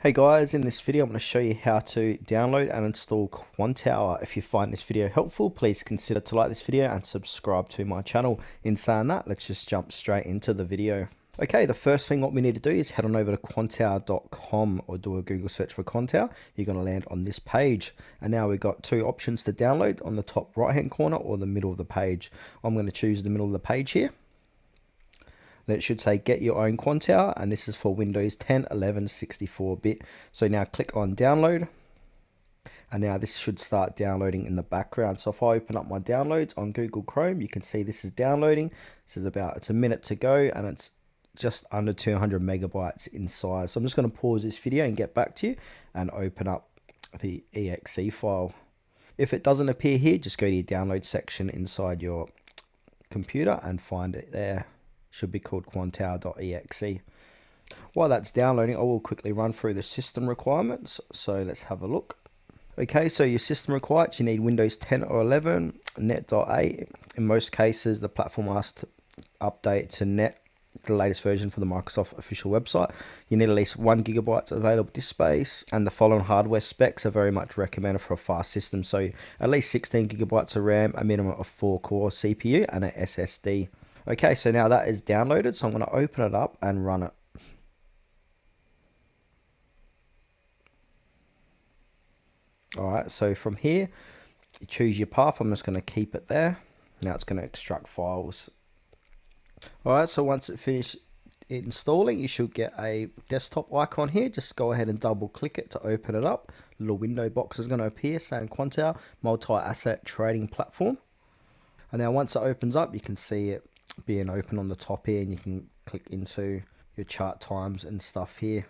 Hey guys, in this video I'm going to show you how to download and install Quantower. If you find this video helpful, please consider to like this video and subscribe to my channel. In saying that, let's just jump straight into the video. Okay, the first thing what we need to do is head on over to quantower.com or do a Google search for Quantower. You're going to land on this page. And now we've got two options to download on the top right hand corner or the middle of the page. I'm going to choose the middle of the page here. Then it should say get your own Quantower, and this is for Windows 10, 11, 64-bit. So now click on download, and now this should start downloading in the background. So if I open up my downloads on Google Chrome, you can see this is downloading. It's a minute to go, and it's just under 200 megabytes in size. So I'm just going to pause this video and get back to you and open up the exe file. If it doesn't appear here, just go to your download section inside your computer and find it there. Should be called quantower.exe. While that's downloading, I will quickly run through the system requirements. So let's have a look. Okay, so your system requirements, you need Windows 10 or 11, net.8. In most cases, the platform asks to update to net, the latest version for the Microsoft official website. You need at least 1 gigabyte available disk space, and the following hardware specs are very much recommended for a fast system. So at least 16 gigabytes of RAM, a minimum of 4-core CPU, and an SSD. Okay, so now that is downloaded, so I'm going to open it up and run it. Alright, so from here, you choose your path. I'm just going to keep it there. Now it's going to extract files. Alright, so once it finishes installing, you should get a desktop icon here. Just go ahead and double click it to open it up. A little window box is going to appear saying Quantower multi-asset trading platform. And now once it opens up, you can see it being open on the top here, and you can click into your chart times and stuff here.